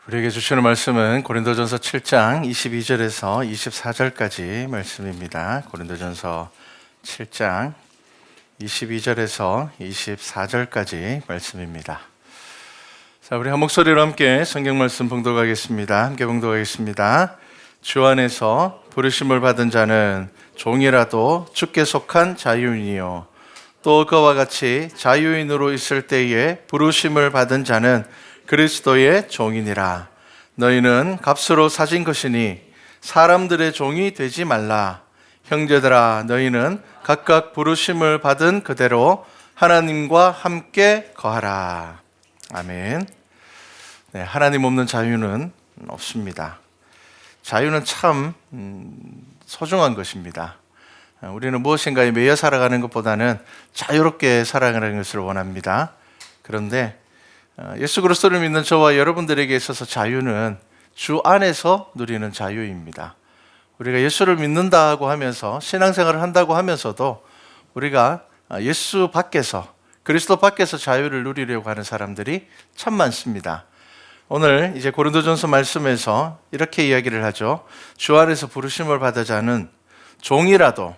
우리에게 주시는 말씀은 고린도전서 7장 22절에서 24절까지 말씀입니다. 고린도전서 7장 22절에서 24절까지 말씀입니다. 자, 우리 한 목소리로 함께 성경 말씀 봉독하겠습니다. 함께 봉독하겠습니다. 주 안에서 부르심을 받은 자는 종이라도 주께 속한 자유인이요 또 그와 같이 자유인으로 있을 때에 부르심을 받은 자는 그리스도의 종이니라. 너희는 값으로 사진 것이니 사람들의 종이 되지 말라. 형제들아, 너희는 각각 부르심을 받은 그대로 하나님과 함께 거하라. 아멘. 네, 하나님 없는 자유는 없습니다. 자유는 참 소중한 것입니다. 우리는 무엇인가에 매여 살아가는 것보다는 자유롭게 살아가는 것을 원합니다. 그런데 예수 그리스도를 믿는 저와 여러분들에게 있어서 자유는 주 안에서 누리는 자유입니다. 우리가 예수를 믿는다고 하면서 신앙생활을 한다고 하면서도 우리가 예수 밖에서, 그리스도 밖에서 자유를 누리려고 하는 사람들이 참 많습니다. 오늘 이제 고린도전서 말씀에서 이렇게 이야기를 하죠. 주 안에서 부르심을 받은 자는 종이라도,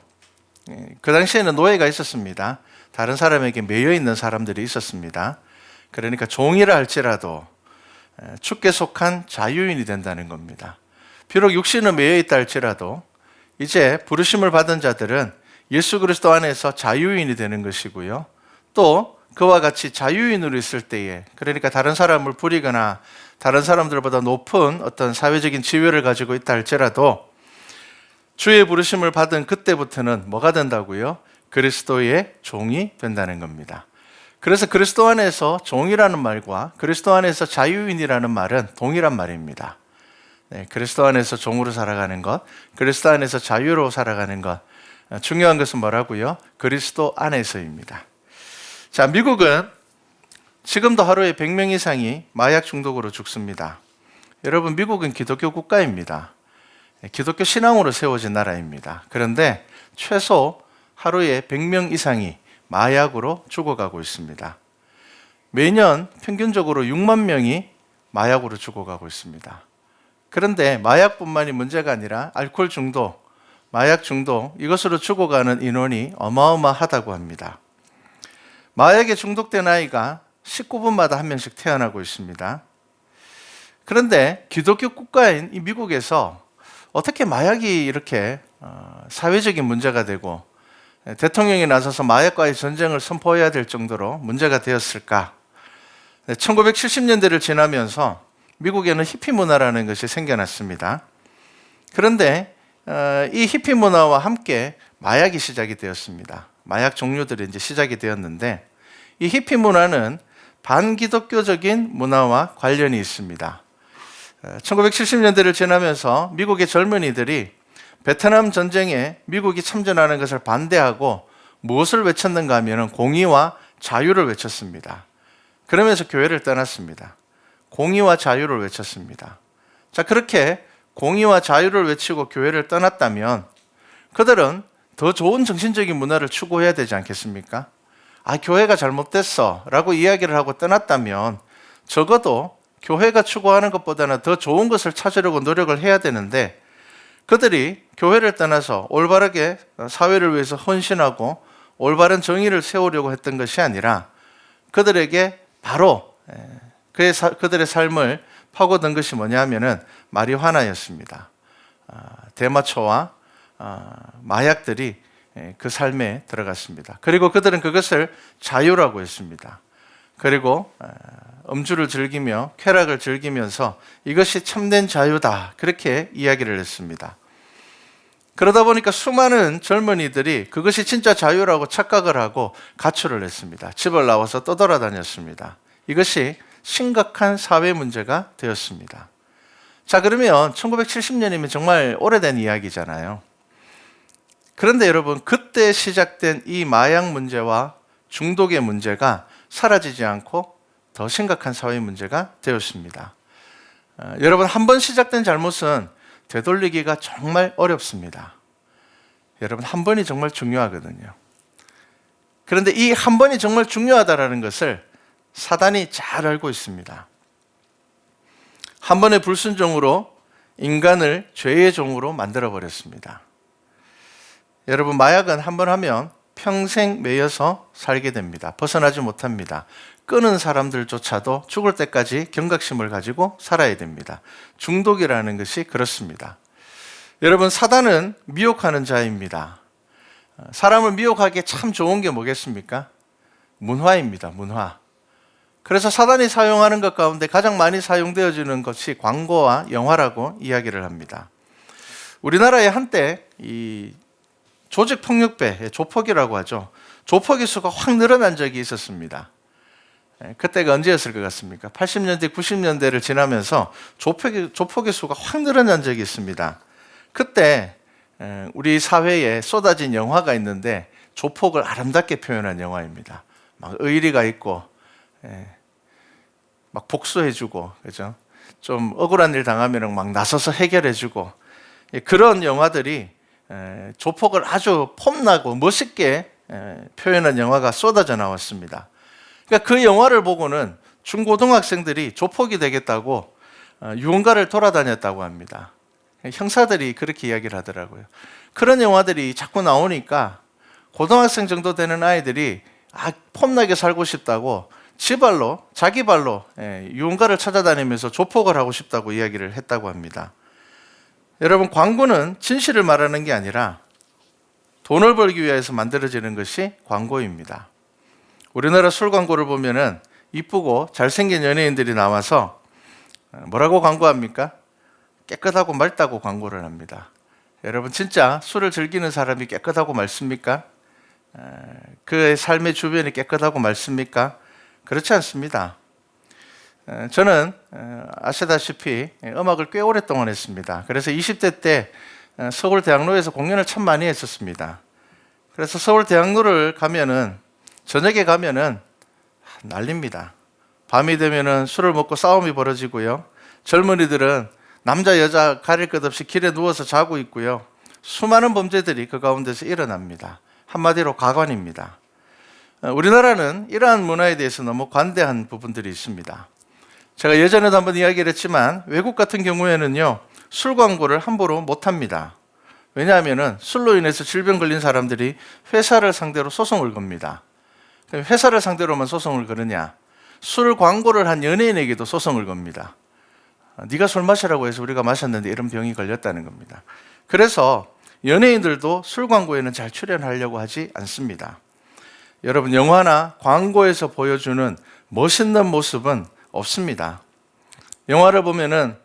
그 당시에는 노예가 있었습니다. 다른 사람에게 매여 있는 사람들이 있었습니다. 그러니까 종이라 할지라도 주께 속한 자유인이 된다는 겁니다. 비록 육신은 매여 있다 할지라도 이제 부르심을 받은 자들은 예수 그리스도 안에서 자유인이 되는 것이고요. 또 그와 같이 자유인으로 있을 때에, 그러니까 다른 사람을 부리거나 다른 사람들보다 높은 어떤 사회적인 지위를 가지고 있다 할지라도 주의 부르심을 받은 그때부터는 뭐가 된다고요? 그리스도의 종이 된다는 겁니다. 그래서 그리스도 안에서 종이라는 말과 그리스도 안에서 자유인이라는 말은 동일한 말입니다. 네, 그리스도 안에서 종으로 살아가는 것, 그리스도 안에서 자유로 살아가는 것, 중요한 것은 뭐라고요? 그리스도 안에서입니다. 자, 미국은 지금도 하루에 100명 이상이 마약 중독으로 죽습니다. 여러분, 미국은 기독교 국가입니다. 기독교 신앙으로 세워진 나라입니다. 그런데 최소 하루에 100명 이상이 마약으로 죽어가고 있습니다. 매년 평균적으로 6만 명이 마약으로 죽어가고 있습니다. 그런데 마약뿐만이 문제가 아니라 알코올 중독, 마약 중독, 이것으로 죽어가는 인원이 어마어마하다고 합니다. 마약에 중독된 아이가 19분마다 한 명씩 태어나고 있습니다. 그런데 기독교 국가인 이 미국에서 어떻게 마약이 이렇게 사회적인 문제가 되고 대통령이 나서서 마약과의 전쟁을 선포해야 될 정도로 문제가 되었을까? 1970년대를 지나면서 미국에는 히피 문화라는 것이 생겨났습니다. 그런데 이 히피 문화와 함께 마약이 시작이 되었습니다. 마약 종류들이 이제 시작이 되었는데 이 히피 문화는 반기독교적인 문화와 관련이 있습니다. 1970년대를 지나면서 미국의 젊은이들이 베트남 전쟁에 미국이 참전하는 것을 반대하고 무엇을 외쳤는가 하면 공의와 자유를 외쳤습니다. 그러면서 교회를 떠났습니다. 공의와 자유를 외쳤습니다. 자, 그렇게 공의와 자유를 외치고 교회를 떠났다면 그들은 더 좋은 정신적인 문화를 추구해야 되지 않겠습니까? 아, 교회가 잘못됐어 라고 이야기를 하고 떠났다면 적어도 교회가 추구하는 것보다는 더 좋은 것을 찾으려고 노력을 해야 되는데 그들이 교회를 떠나서 올바르게 사회를 위해서 헌신하고 올바른 정의를 세우려고 했던 것이 아니라 그들에게 바로 그들의 삶을 파고든 것이 뭐냐면은 마리화나였습니다. 대마초와 마약들이 그 삶에 들어갔습니다. 그리고 그들은 그것을 자유라고 했습니다. 그리고 음주를 즐기며 쾌락을 즐기면서 이것이 참된 자유다, 그렇게 이야기를 했습니다. 그러다 보니까 수많은 젊은이들이 그것이 진짜 자유라고 착각을 하고 가출을 했습니다. 집을 나와서 떠돌아다녔습니다. 이것이 심각한 사회 문제가 되었습니다. 자, 그러면 1970년이면 정말 오래된 이야기잖아요. 그런데 여러분, 그때 시작된 이 마약 문제와 중독의 문제가 사라지지 않고 더 심각한 사회 문제가 되었습니다. 여러분, 한 번 시작된 잘못은 되돌리기가 정말 어렵습니다. 여러분, 한 번이 정말 중요하거든요. 그런데 이 한 번이 정말 중요하다는 것을 사단이 잘 알고 있습니다. 한 번의 불순종으로 인간을 죄의 종으로 만들어 버렸습니다. 여러분, 마약은 한 번 하면 평생 매여서 살게 됩니다. 벗어나지 못합니다. 끊은 사람들조차도 죽을 때까지 경각심을 가지고 살아야 됩니다. 중독이라는 것이 그렇습니다. 여러분, 사단은 미혹하는 자입니다. 사람을 미혹하기에 참 좋은 게 뭐겠습니까? 문화입니다. 문화. 그래서 사단이 사용하는 것 가운데 가장 많이 사용되어지는 것이 광고와 영화라고 이야기를 합니다. 우리나라에 한때 이 조직폭력배, 조폭이라고 하죠. 조폭의 수가 확 늘어난 적이 있었습니다. 그때가 언제였을 것 같습니까? 80년대, 90년대를 지나면서 조폭의 수가 확 늘어난 적이 있습니다. 그때 우리 사회에 쏟아진 영화가 있는데 조폭을 아름답게 표현한 영화입니다. 막 의리가 있고 막 복수해주고, 그죠? 좀 억울한 일 당하면 막 나서서 해결해주고, 그런 영화들이 조폭을 아주 폼나고 멋있게 표현한 영화가 쏟아져 나왔습니다. 그러니까 그 영화를 보고는 중고등학생들이 조폭이 되겠다고 유흥가를 돌아다녔다고 합니다. 형사들이 그렇게 이야기를 하더라고요. 그런 영화들이 자꾸 나오니까 고등학생 정도 되는 아이들이 폼나게 살고 싶다고 자기 발로 유흥가를 찾아다니면서 조폭을 하고 싶다고 이야기를 했다고 합니다. 여러분, 광고는 진실을 말하는 게 아니라 돈을 벌기 위해서 만들어지는 것이 광고입니다. 우리나라 술 광고를 보면은 이쁘고 잘생긴 연예인들이 나와서 뭐라고 광고합니까? 깨끗하고 맑다고 광고를 합니다. 여러분, 진짜 술을 즐기는 사람이 깨끗하고 맑습니까? 그의 삶의 주변이 깨끗하고 맑습니까? 그렇지 않습니다. 저는 아시다시피 음악을 꽤 오랫동안 했습니다. 그래서 20대 때 서울대학로에서 공연을 참 많이 했었습니다. 그래서 서울대학로를 가면은, 저녁에 가면은 난립니다. 밤이 되면은 술을 먹고 싸움이 벌어지고요. 젊은이들은 남자 여자 가릴 것 없이 길에 누워서 자고 있고요. 수많은 범죄들이 그 가운데서 일어납니다. 한마디로 가관입니다. 우리나라는 이러한 문화에 대해서 너무 관대한 부분들이 있습니다. 제가 예전에도 한번 이야기를 했지만 외국 같은 경우에는요, 술 광고를 함부로 못합니다. 왜냐하면 술로 인해서 질병 걸린 사람들이 회사를 상대로 소송을 겁니다. 회사를 상대로만 소송을 거느냐? 술 광고를 한 연예인에게도 소송을 겁니다. 네가 술 마시라고 해서 우리가 마셨는데 이런 병이 걸렸다는 겁니다. 그래서 연예인들도 술 광고에는 잘 출연하려고 하지 않습니다. 여러분, 영화나 광고에서 보여주는 멋있는 모습은 없습니다. 영화를 보면은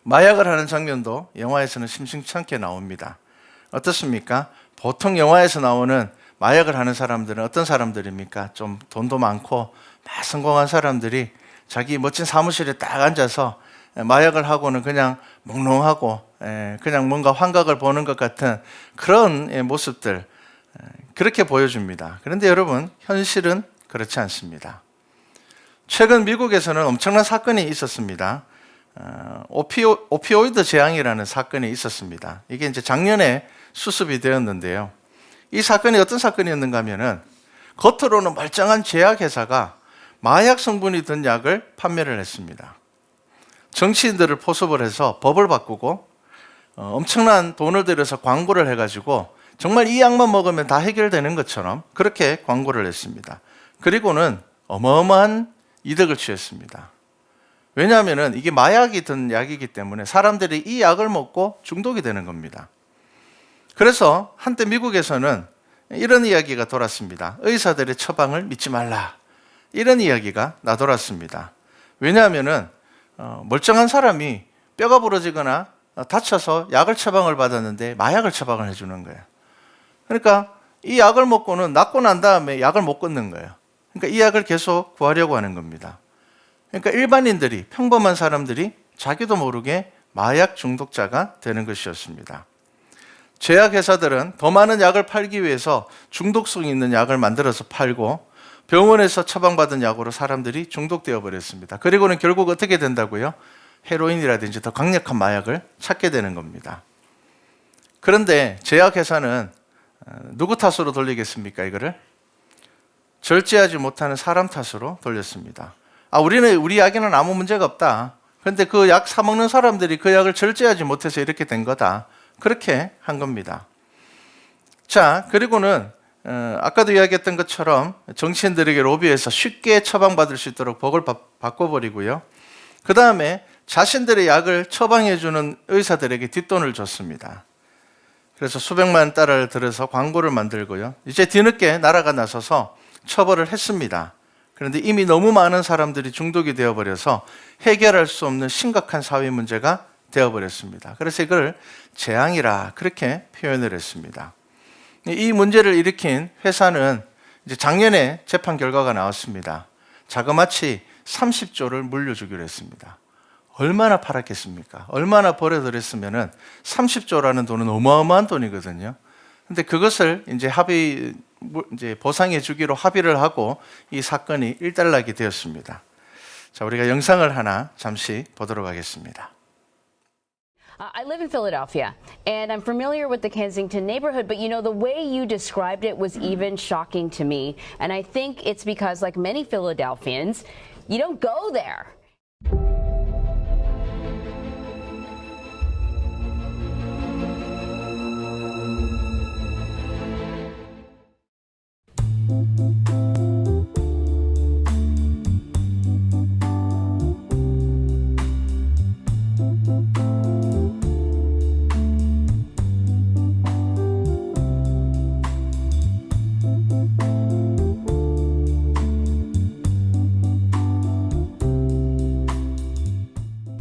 마약을 하는 장면도 영화에서는 심심치 않게 나옵니다. 어떻습니까? 보통 영화에서 나오는 마약을 하는 사람들은 어떤 사람들입니까? 좀 돈도 많고 막 성공한 사람들이 자기 멋진 사무실에 딱 앉아서 마약을 하고는 그냥 몽롱하고 그냥 뭔가 환각을 보는 것 같은 그런 모습들, 그렇게 보여줍니다. 그런데 여러분, 현실은 그렇지 않습니다. 최근 미국에서는 엄청난 사건이 있었습니다. 오피오이드 재앙이라는 사건이 있었습니다. 이게 이제 작년에 수습이 되었는데요. 이 사건이 어떤 사건이었는가 하면은 겉으로는 멀쩡한 제약회사가 마약 성분이 든 약을 판매를 했습니다. 정치인들을 포섭을 해서 법을 바꾸고 엄청난 돈을 들여서 광고를 해가지고 정말 이 약만 먹으면 다 해결되는 것처럼 그렇게 광고를 했습니다. 그리고는 어마어마한 이득을 취했습니다. 왜냐하면 이게 마약이 든 약이기 때문에 사람들이 이 약을 먹고 중독이 되는 겁니다. 그래서 한때 미국에서는 이런 이야기가 돌았습니다. 의사들의 처방을 믿지 말라. 이런 이야기가 나돌았습니다. 왜냐하면 멀쩡한 사람이 뼈가 부러지거나 다쳐서 약을 처방을 받았는데 마약을 처방을 해주는 거예요. 그러니까 이 약을 먹고는 낫고 난 다음에 약을 못 끊는 거예요. 그러니까 이 약을 계속 구하려고 하는 겁니다. 그러니까 일반인들이, 평범한 사람들이 자기도 모르게 마약 중독자가 되는 것이었습니다. 제약회사들은 더 많은 약을 팔기 위해서 중독성 있는 약을 만들어서 팔고 병원에서 처방받은 약으로 사람들이 중독되어 버렸습니다. 그리고는 결국 어떻게 된다고요? 헤로인이라든지 더 강력한 마약을 찾게 되는 겁니다. 그런데 제약회사는 누구 탓으로 돌리겠습니까, 이거를? 절제하지 못하는 사람 탓으로 돌렸습니다. 우리 약에는 아무 문제가 없다. 그런데 그 약 사 먹는 사람들이 그 약을 절제하지 못해서 이렇게 된 거다. 그렇게 한 겁니다. 자, 그리고는 아까도 이야기했던 것처럼 정치인들에게 로비해서 쉽게 처방받을 수 있도록 법을 바꿔버리고요. 그 다음에 자신들의 약을 처방해주는 의사들에게 뒷돈을 줬습니다. 그래서 수백만 달러를 들여서 광고를 만들고요. 이제 뒤늦게 나라가 나서서 처벌을 했습니다. 그런데 이미 너무 많은 사람들이 중독이 되어버려서 해결할 수 없는 심각한 사회 문제가 되어버렸습니다. 그래서 이걸 재앙이라 그렇게 표현을 했습니다. 이 문제를 일으킨 회사는 이제 작년에 재판 결과가 나왔습니다. 자그마치 30조를 물려주기로 했습니다. 얼마나 팔았겠습니까? 얼마나 벌어들였으면은 30조라는 돈은 어마어마한 돈이거든요. 근데 그것을 이제 보상해 주기로 합의를 하고 이 사건이 일단락이 되었습니다. 자, 우리가 영상을 하나 잠시 보도록 하겠습니다. I live in Philadelphia, and I'm familiar with the Kensington neighborhood, but you know, the way you described it was even shocking to me. And I think it's because, like many Philadelphians, you don't go there.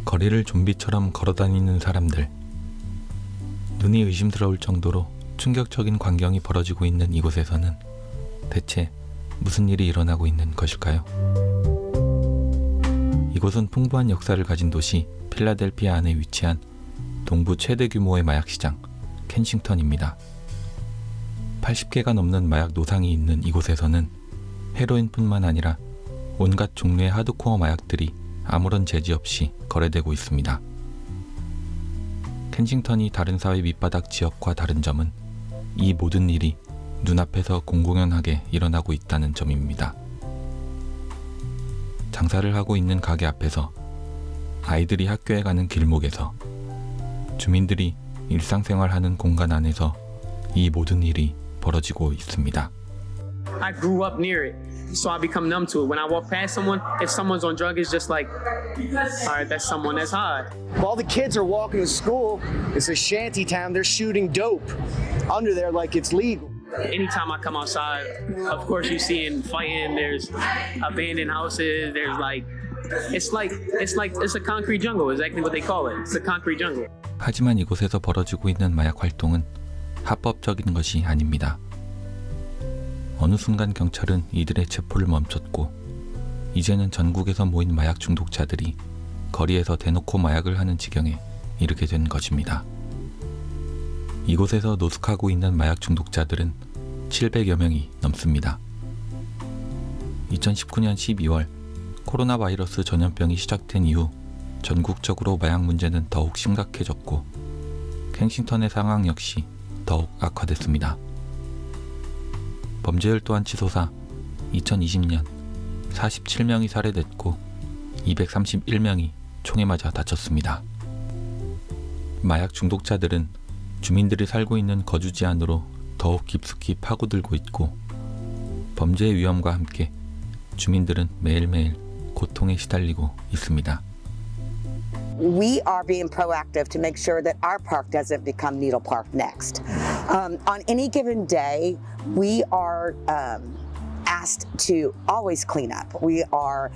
거리를 좀비처럼 걸어다니는 사람들. 눈이 의심스러울 정도로 충격적인 광경이 벌어지고 있는 이곳에서는 대체 무슨 일이 일어나고 있는 것일까요? 이곳은 풍부한 역사를 가진 도시 필라델피아 안에 위치한 동부 최대 규모의 마약시장 켄싱턴입니다. 80개가 넘는 마약 노상이 있는 이곳에서는 헤로인뿐만 아니라 온갖 종류의 하드코어 마약들이 아무런 제지 없이 거래되고 있습니다. 켄싱턴이 다른 사회 밑바닥 지역과 다른 점은 이 모든 일이 눈앞에서 공공연하게 일어나고 있다는 점입니다. 장사를 하고 있는 가게 앞에서, 아이들이 학교에 가는 길목에서, 주민들이 일상생활하는 공간 안에서 이 모든 일이 벌어지고 있습니다. I grew up near it, so I become numb to it. When I walk past someone, if someone's on drugs, it's just like, all right, that's someone that's high. While the kids are walking to school, it's a shanty town. They're shooting dope under there like it's legal. Anytime I come outside, of course you're seeing fighting. There's abandoned houses. There's like, it's a concrete jungle. Exactly what they call it. It's a concrete jungle. 하지만 이곳에서 벌어지고 있는 마약 활동은 합법적인 것이 아닙니다. 어느 순간 경찰은 이들의 체포를 멈췄고, 이제는 전국에서 모인 마약 중독자들이 거리에서 대놓고 마약을 하는 지경에 이르게 된 것입니다. 이곳에서 노숙하고 있는 마약 중독자들은 700여 명이 넘습니다. 2019년 12월 코로나 바이러스 전염병이 시작된 이후 전국적으로 마약 문제는 더욱 심각해졌고, 켄싱턴의 상황 역시 더욱 악화됐습니다. 범죄율 또한 치솟아 2020년 47명이 살해됐고 231명이 총에 맞아 다쳤습니다. 마약 중독자들은 주민들이 살고 있는 거주지 안으로 더욱 깊숙이 파고들고 있고, 범죄의 위험과 함께 주민들은 매일매일 고통에 시달리고 있습니다. We are being proactive to make sure that our park doesn't become Needle Park next. On any given day, we are asked to always clean up. We are,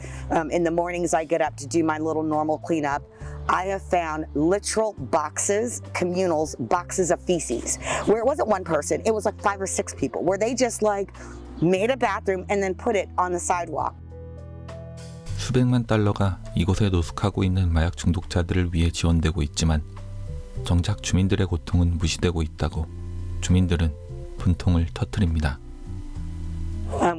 in the mornings I get up to do my little normal cleanup. I have found literal boxes, communals, boxes of feces, where it wasn't one person, it was like 5 or 6 people, where they just like made a bathroom and then put it on the sidewalk. 수백만 달러가 이곳에 노숙하고 있는 마약 중독자들을 위해 지원되고 있지만 정작 주민들의 고통은 무시되고 있다고 주민들은 분통을 터뜨립니다.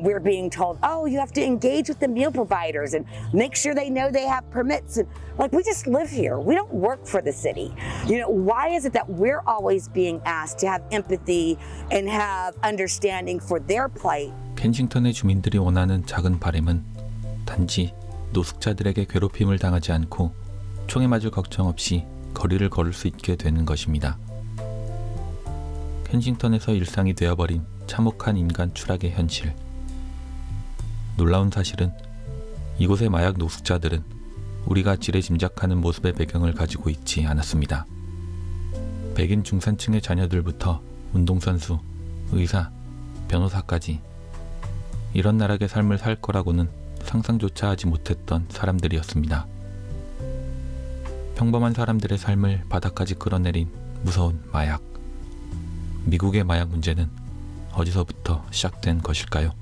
We're being told, oh, you have to engage with the meal providers and make sure they know they have permits. And like, we just live here. We don't work for the city. You know, why is it that we're always being asked to have empathy and have understanding for their plight? 켄싱턴의 주민들이 원하는 작은 바람은 단지 노숙자들에게 괴롭힘을 당하지 않고 총에 맞을 걱정 없이 거리를 걸을 수 있게 되는 것입니다. 켄싱턴에서 일상이 되어버린 참혹한 인간 추락의 현실. 놀라운 사실은 이곳의 마약 노숙자들은 우리가 지레 짐작하는 모습의 배경을 가지고 있지 않았습니다. 백인 중산층의 자녀들부터 운동선수, 의사, 변호사까지 이런 나락의 삶을 살 거라고는 상상조차 하지 못했던 사람들이었습니다. 평범한 사람들의 삶을 바닥까지 끌어내린 무서운 마약. 미국의 마약 문제는 어디서부터 시작된 것일까요?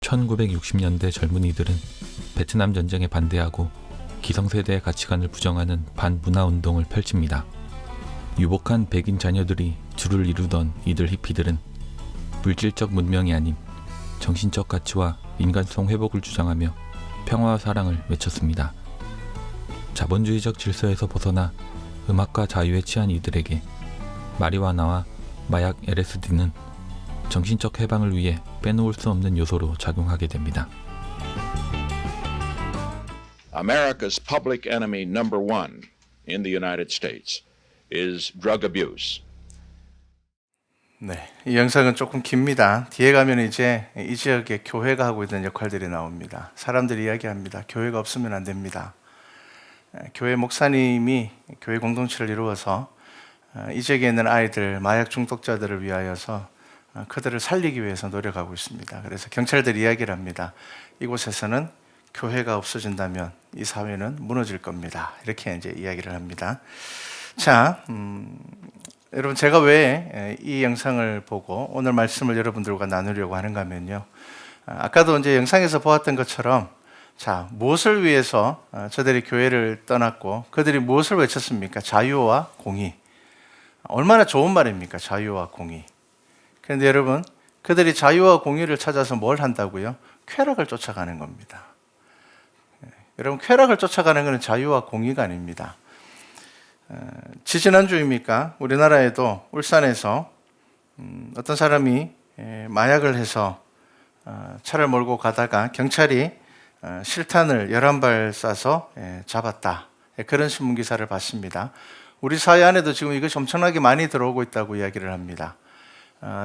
(1960년대) 젊은이들은 베트남 전쟁에 반대하고 기성세대의 가치관을 부정하는 반문화운동을 펼칩니다. 유복한 백인 자녀들이 주를 이루던 이들 히피들은 물질적 문명이 아닌 정신적 가치와 인간성 회복을 주장하며 평화와 사랑을 외쳤습니다. 자본주의적 질서에서 벗어나 음악과 자유에 취한 이들에게 마리화나와 마약 LSD는 정신적 해방을 위해 빼놓을 수 없는 요소로 작용하게 됩니다. America's public enemy number one in the United States is drug abuse. 네, 이 영상은 조금 깁니다. 뒤에 가면 이제 이 지역의 교회가 하고 있는 역할들이 나옵니다. 사람들이 이야기합니다. 교회가 없으면 안 됩니다. 교회 목사님이 교회 공동체를 이루어서 이 지역에 있는 아이들, 마약 중독자들을 위하여서 그들을 살리기 위해서 노력하고 있습니다. 그래서 경찰들이 이야기를 합니다. 이곳에서는 교회가 없어진다면 이 사회는 무너질 겁니다. 이렇게 이제 이야기를 합니다. 자, 여러분 제가 왜 이 영상을 보고 오늘 말씀을 여러분들과 나누려고 하는가 하면요. 아까도 이제 영상에서 보았던 것처럼 자, 무엇을 위해서 저들이 교회를 떠났고 그들이 무엇을 외쳤습니까? 자유와 공의. 얼마나 좋은 말입니까? 자유와 공의. 그런데 여러분, 그들이 자유와 공의를 찾아서 뭘 한다고요? 쾌락을 쫓아가는 겁니다. 여러분, 쾌락을 쫓아가는 것은 자유와 공의가 아닙니다. 지지난주입니까? 우리나라에도 울산에서 어떤 사람이 마약을 해서 차를 몰고 가다가 경찰이 실탄을 11발 쏴서 잡았다. 그런 신문기사를 봤습니다. 우리 사회 안에도 지금 이것이 엄청나게 많이 들어오고 있다고 이야기를 합니다.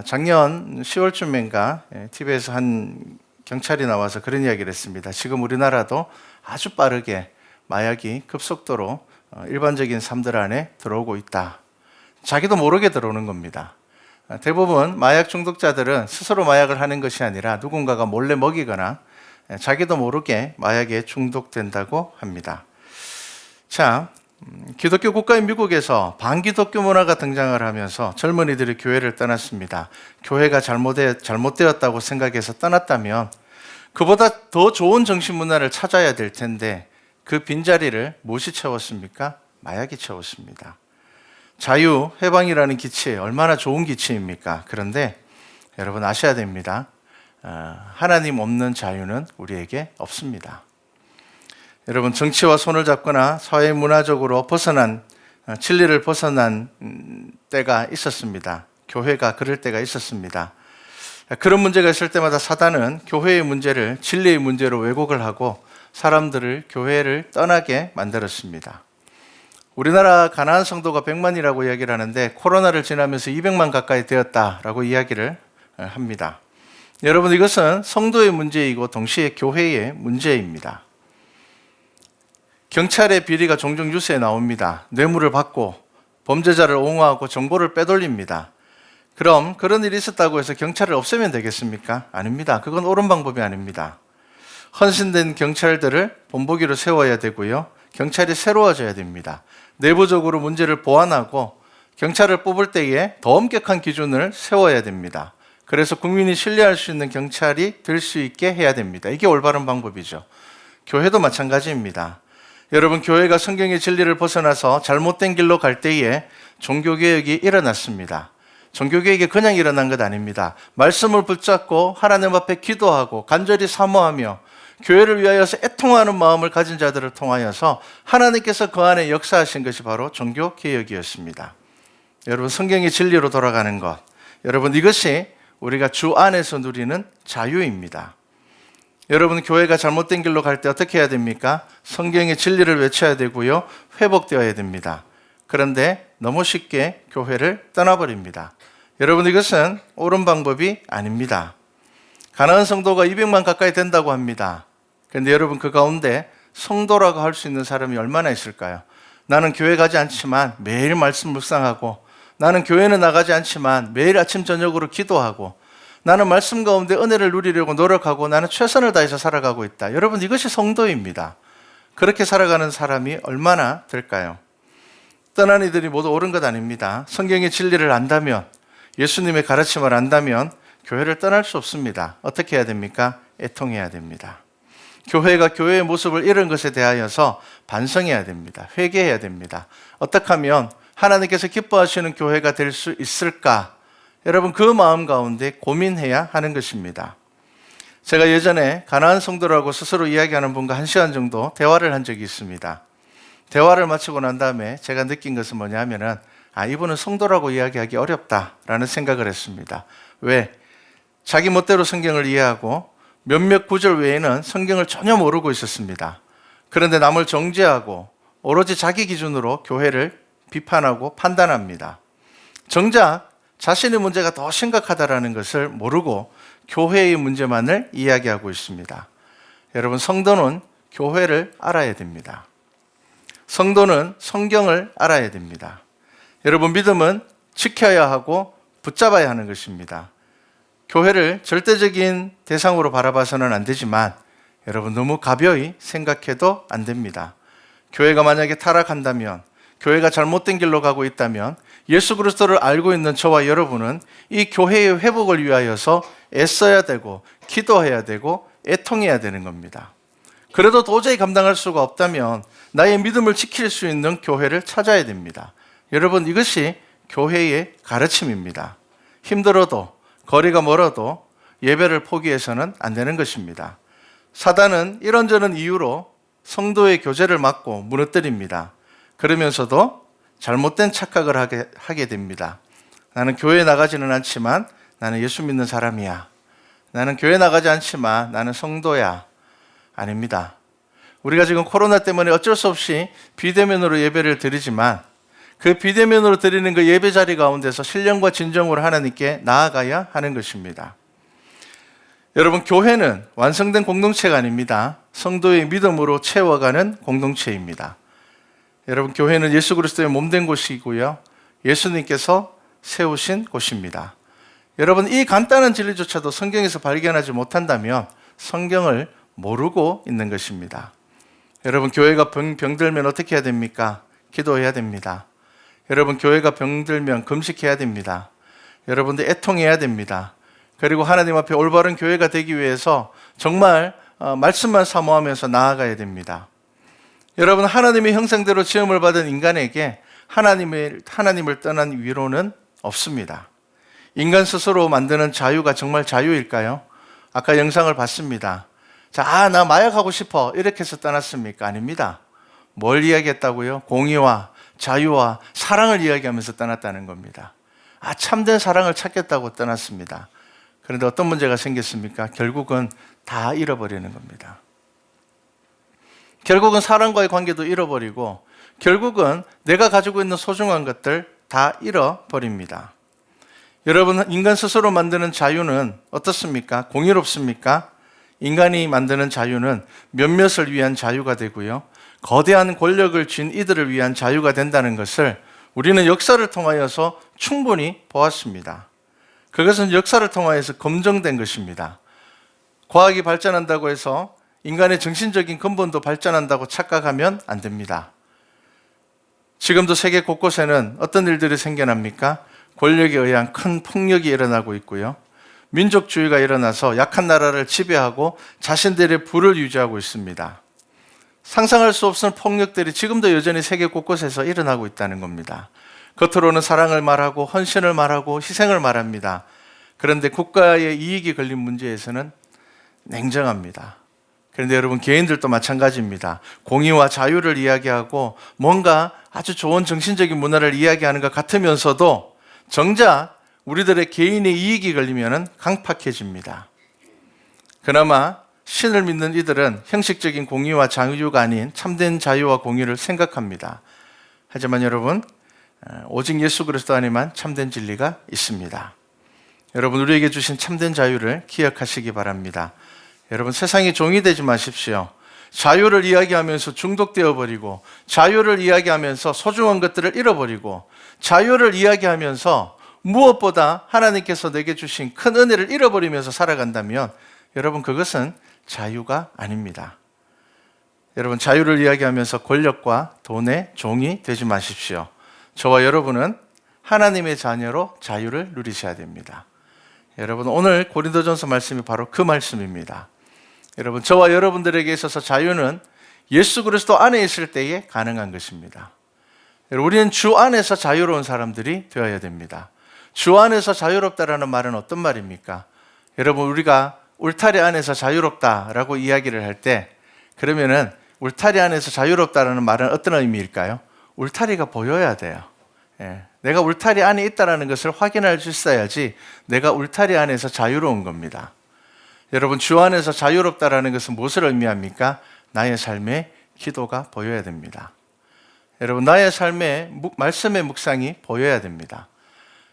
작년 10월쯤인가 TV에서 한 경찰이 나와서 그런 이야기를 했습니다. 지금 우리나라도 아주 빠르게 마약이 급속도로 일반적인 삶들 안에 들어오고 있다. 자기도 모르게 들어오는 겁니다. 대부분 마약 중독자들은 스스로 마약을 하는 것이 아니라 누군가가 몰래 먹이거나 자기도 모르게 마약에 중독된다고 합니다. 자, 기독교 국가인 미국에서 반기독교 문화가 등장을 하면서 젊은이들이 교회를 떠났습니다. 교회가 잘못되었다고 생각해서 떠났다면 그보다 더 좋은 정신 문화를 찾아야 될 텐데 그 빈자리를 무엇이 채웠습니까? 마약이 채웠습니다. 자유, 해방이라는 기치, 얼마나 좋은 기치입니까? 그런데 여러분 아셔야 됩니다. 하나님 없는 자유는 우리에게 없습니다. 여러분 정치와 손을 잡거나 사회 문화적으로 벗어난 진리를 벗어난 때가 있었습니다. 교회가 그럴 때가 있었습니다. 그런 문제가 있을 때마다 사단은 교회의 문제를 진리의 문제로 왜곡을 하고 사람들을 교회를 떠나게 만들었습니다. 우리나라 가나안 성도가 100만이라고 이야기를 하는데 코로나를 지나면서 200만 가까이 되었다라고 이야기를 합니다. 여러분 이것은 성도의 문제이고 동시에 교회의 문제입니다. 경찰의 비리가 종종 뉴스에 나옵니다. 뇌물을 받고 범죄자를 옹호하고 정보를 빼돌립니다. 그럼 그런 일이 있었다고 해서 경찰을 없애면 되겠습니까? 아닙니다. 그건 옳은 방법이 아닙니다. 헌신된 경찰들을 본보기로 세워야 되고요. 경찰이 새로워져야 됩니다. 내부적으로 문제를 보완하고 경찰을 뽑을 때에 더 엄격한 기준을 세워야 됩니다. 그래서 국민이 신뢰할 수 있는 경찰이 될 수 있게 해야 됩니다. 이게 올바른 방법이죠. 교회도 마찬가지입니다. 여러분, 교회가 성경의 진리를 벗어나서 잘못된 길로 갈 때에 종교개혁이 일어났습니다. 종교개혁이 그냥 일어난 것 아닙니다. 말씀을 붙잡고 하나님 앞에 기도하고 간절히 사모하며 교회를 위하여서 애통하는 마음을 가진 자들을 통하여서 하나님께서 그 안에 역사하신 것이 바로 종교개혁이었습니다. 여러분, 성경의 진리로 돌아가는 것, 여러분 이것이 우리가 주 안에서 누리는 자유입니다. 여러분, 교회가 잘못된 길로 갈 때 어떻게 해야 됩니까? 성경의 진리를 외쳐야 되고요. 회복되어야 됩니다. 그런데 너무 쉽게 교회를 떠나버립니다. 여러분, 이것은 옳은 방법이 아닙니다. 가나안 성도가 200만 가까이 된다고 합니다. 그런데 여러분, 그 가운데 성도라고 할 수 있는 사람이 얼마나 있을까요? 나는 교회 가지 않지만 매일 말씀 묵상하고, 나는 교회는 나가지 않지만 매일 아침 저녁으로 기도하고, 나는 말씀 가운데 은혜를 누리려고 노력하고, 나는 최선을 다해서 살아가고 있다. 여러분, 이것이 성도입니다. 그렇게 살아가는 사람이 얼마나 될까요? 떠난 이들이 모두 옳은 것 아닙니다. 성경의 진리를 안다면, 예수님의 가르침을 안다면 교회를 떠날 수 없습니다. 어떻게 해야 됩니까? 애통해야 됩니다. 교회가 교회의 모습을 잃은 것에 대하여서 반성해야 됩니다. 회개해야 됩니다. 어떻게 하면 하나님께서 기뻐하시는 교회가 될 수 있을까? 여러분, 그 마음 가운데 고민해야 하는 것입니다. 제가 예전에 가나안 성도라고 스스로 이야기하는 분과 1시간 정도 대화를 한 적이 있습니다. 대화를 마치고 난 다음에 제가 느낀 것은 뭐냐면은, 이분은 성도라고 이야기하기 어렵다라는 생각을 했습니다. 왜? 자기 멋대로 성경을 이해하고 몇몇 구절 외에는 성경을 전혀 모르고 있었습니다. 그런데 남을 정죄하고 오로지 자기 기준으로 교회를 비판하고 판단합니다. 정작 자신의 문제가 더 심각하다라는 것을 모르고 교회의 문제만을 이야기하고 있습니다. 여러분, 성도는 교회를 알아야 됩니다. 성도는 성경을 알아야 됩니다. 여러분, 믿음은 지켜야 하고 붙잡아야 하는 것입니다. 교회를 절대적인 대상으로 바라봐서는 안 되지만, 여러분, 너무 가벼이 생각해도 안 됩니다. 교회가 만약에 타락한다면, 교회가 잘못된 길로 가고 있다면, 예수 그리스도를 알고 있는 저와 여러분은 이 교회의 회복을 위하여서 애써야 되고 기도해야 되고 애통해야 되는 겁니다. 그래도 도저히 감당할 수가 없다면 나의 믿음을 지킬 수 있는 교회를 찾아야 됩니다. 여러분, 이것이 교회의 가르침입니다. 힘들어도, 거리가 멀어도 예배를 포기해서는 안 되는 것입니다. 사단은 이런저런 이유로 성도의 교제를 막고 무너뜨립니다. 그러면서도 잘못된 착각을 하게 됩니다. 나는 교회에 나가지는 않지만 나는 예수 믿는 사람이야. 나는 교회 나가지 않지만 나는 성도야. 아닙니다. 우리가 지금 코로나 때문에 어쩔 수 없이 비대면으로 예배를 드리지만, 그 비대면으로 드리는 그 예배 자리 가운데서 신령과 진정으로 하나님께 나아가야 하는 것입니다. 여러분, 교회는 완성된 공동체가 아닙니다. 성도의 믿음으로 채워가는 공동체입니다. 여러분, 교회는 예수 그리스도의 몸된 곳이고요, 예수님께서 세우신 곳입니다. 여러분, 이 간단한 진리조차도 성경에서 발견하지 못한다면 성경을 모르고 있는 것입니다. 여러분, 교회가 병들면 어떻게 해야 됩니까? 기도해야 됩니다. 여러분, 교회가 병들면 금식해야 됩니다. 여러분들 애통해야 됩니다. 그리고 하나님 앞에 올바른 교회가 되기 위해서 정말 말씀만 사모하면서 나아가야 됩니다. 여러분, 하나님의 형상대로 지음을 받은 인간에게 하나님을 떠난 위로는 없습니다. 인간 스스로 만드는 자유가 정말 자유일까요? 아까 영상을 봤습니다. 자, 나 마약하고 싶어, 이렇게 해서 떠났습니까? 아닙니다. 뭘 이야기했다고요? 공의와 자유와 사랑을 이야기하면서 떠났다는 겁니다. 참된 사랑을 찾겠다고 떠났습니다. 그런데 어떤 문제가 생겼습니까? 결국은 다 잃어버리는 겁니다. 결국은 사랑과의 관계도 잃어버리고, 결국은 내가 가지고 있는 소중한 것들 다 잃어버립니다. 여러분, 인간 스스로 만드는 자유는 어떻습니까? 공의롭습니까? 인간이 만드는 자유는 몇몇을 위한 자유가 되고요, 거대한 권력을 쥔 이들을 위한 자유가 된다는 것을 우리는 역사를 통하여서 충분히 보았습니다. 그것은 역사를 통하여서 검증된 것입니다. 과학이 발전한다고 해서 인간의 정신적인 근본도 발전한다고 착각하면 안 됩니다. 지금도 세계 곳곳에는 어떤 일들이 생겨납니까? 권력에 의한 큰 폭력이 일어나고 있고요, 민족주의가 일어나서 약한 나라를 지배하고 자신들의 부를 유지하고 있습니다. 상상할 수 없는 폭력들이 지금도 여전히 세계 곳곳에서 일어나고 있다는 겁니다. 겉으로는 사랑을 말하고 헌신을 말하고 희생을 말합니다. 그런데 국가의 이익이 걸린 문제에서는 냉정합니다. 그런데 여러분, 개인들도 마찬가지입니다. 공의와 자유를 이야기하고 뭔가 아주 좋은 정신적인 문화를 이야기하는 것 같으면서도 정작 우리들의 개인의 이익이 걸리면 강팍해집니다. 그나마 신을 믿는 이들은 형식적인 공의와 자유가 아닌 참된 자유와 공의를 생각합니다. 하지만 여러분, 오직 예수 그리스도 안에만 참된 진리가 있습니다. 여러분, 우리에게 주신 참된 자유를 기억하시기 바랍니다. 여러분, 세상의 종이 되지 마십시오. 자유를 이야기하면서 중독되어 버리고, 자유를 이야기하면서 소중한 것들을 잃어버리고, 자유를 이야기하면서 무엇보다 하나님께서 내게 주신 큰 은혜를 잃어버리면서 살아간다면 여러분, 그것은 자유가 아닙니다. 여러분, 자유를 이야기하면서 권력과 돈의 종이 되지 마십시오. 저와 여러분은 하나님의 자녀로 자유를 누리셔야 됩니다. 여러분, 오늘 고린도전서 말씀이 바로 그 말씀입니다. 여러분, 저와 여러분들에게 있어서 자유는 예수 그리스도 안에 있을 때에 가능한 것입니다. 여러분, 우리는 주 안에서 자유로운 사람들이 되어야 됩니다. 주 안에서 자유롭다라는 말은 어떤 말입니까? 여러분, 우리가 울타리 안에서 자유롭다라고 이야기를 할 때, 그러면은 울타리 안에서 자유롭다라는 말은 어떤 의미일까요? 울타리가 보여야 돼요. 내가 울타리 안에 있다는 것을 확인할 수 있어야지 내가 울타리 안에서 자유로운 겁니다. 여러분, 주 안에서 자유롭다라는 것은 무엇을 의미합니까? 나의 삶에 기도가 보여야 됩니다. 여러분, 나의 삶에 말씀의 묵상이 보여야 됩니다.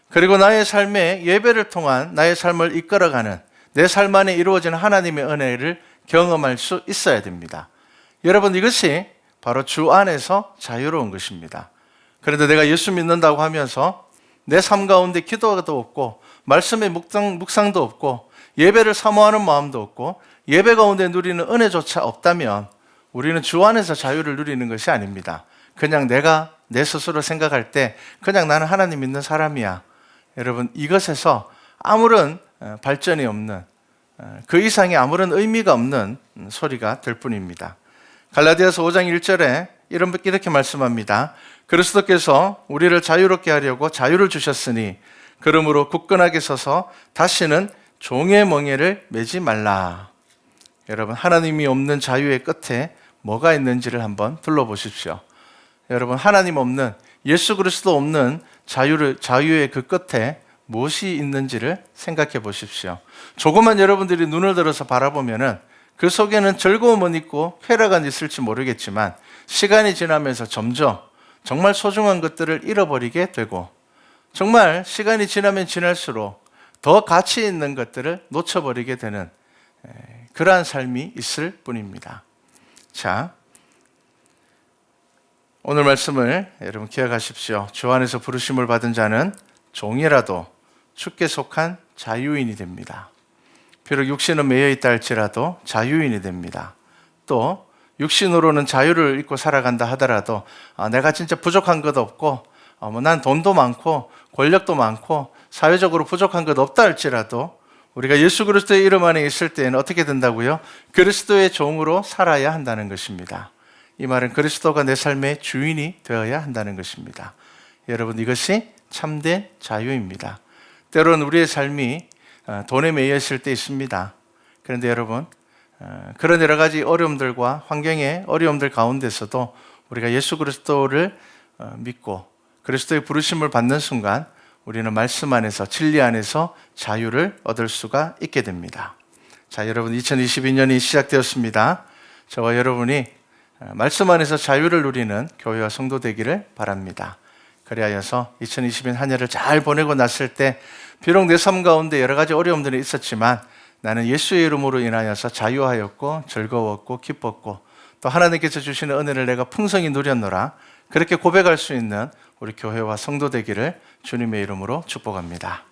그리고 나의 삶에 예배를 통한 나의 삶을 이끌어가는 내 삶 안에 이루어지는 하나님의 은혜를 경험할 수 있어야 됩니다. 여러분, 이것이 바로 주 안에서 자유로운 것입니다. 그런데 내가 예수 믿는다고 하면서 내 삶 가운데 기도도 없고 말씀의 묵상도 없고 예배를 사모하는 마음도 없고 예배 가운데 누리는 은혜조차 없다면 우리는 주 안에서 자유를 누리는 것이 아닙니다. 그냥 내가 내 스스로 생각할 때 그냥 나는 하나님 믿는 사람이야. 여러분, 이것에서 아무런 발전이 없는, 그 이상의 아무런 의미가 없는 소리가 될 뿐입니다. 갈라디아서 5장 1절에 이렇게 말씀합니다. 그리스도께서 우리를 자유롭게 하려고 자유를 주셨으니 그러므로 굳건하게 서서 다시는 종의 멍에를 매지 말라. 여러분, 하나님이 없는 자유의 끝에 뭐가 있는지를 한번 둘러보십시오. 여러분, 하나님 없는, 예수 그리스도 없는 자유의 그 끝에 무엇이 있는지를 생각해 보십시오. 조금만 여러분들이 눈을 들어서 바라보면은 그 속에는 즐거움은 있고 쾌락은 있을지 모르겠지만 시간이 지나면서 점점 정말 소중한 것들을 잃어버리게 되고 정말 시간이 지나면 지날수록 더 가치 있는 것들을 놓쳐버리게 되는 그러한 삶이 있을 뿐입니다. 자, 오늘 말씀을 여러분 기억하십시오. 주 안에서 부르심을 받은 자는 종이라도 주께 속한 자유인이 됩니다. 비록 육신은 매여 있다 할지라도 자유인이 됩니다. 또 육신으로는 자유를 잊고 살아간다 하더라도 내가 진짜 부족한 것 없고 난 돈도 많고 권력도 많고 사회적으로 부족한 것 없다 할지라도 우리가 예수 그리스도의 이름 안에 있을 때에는 어떻게 된다고요? 그리스도의 종으로 살아야 한다는 것입니다. 이 말은 그리스도가 내 삶의 주인이 되어야 한다는 것입니다. 여러분, 이것이 참된 자유입니다. 때로는 우리의 삶이 돈에 매여 있을 때 있습니다. 그런데 여러분, 그런 여러 가지 어려움들과 환경의 어려움들 가운데서도 우리가 예수 그리스도를 믿고 그리스도의 부르심을 받는 순간 우리는 말씀 안에서, 진리 안에서 자유를 얻을 수가 있게 됩니다. 자, 여러분, 2022년이 시작되었습니다. 저와 여러분이 말씀 안에서 자유를 누리는 교회와 성도 되기를 바랍니다. 그리하여서 2022년 한 해를 잘 보내고 났을 때 비록 내 삶 가운데 여러 가지 어려움들이 있었지만 나는 예수의 이름으로 인하여서 자유하였고 즐거웠고 기뻤고 또 하나님께서 주시는 은혜를 내가 풍성히 누렸노라, 그렇게 고백할 수 있는 우리 교회와 성도 되기를 주님의 이름으로 축복합니다.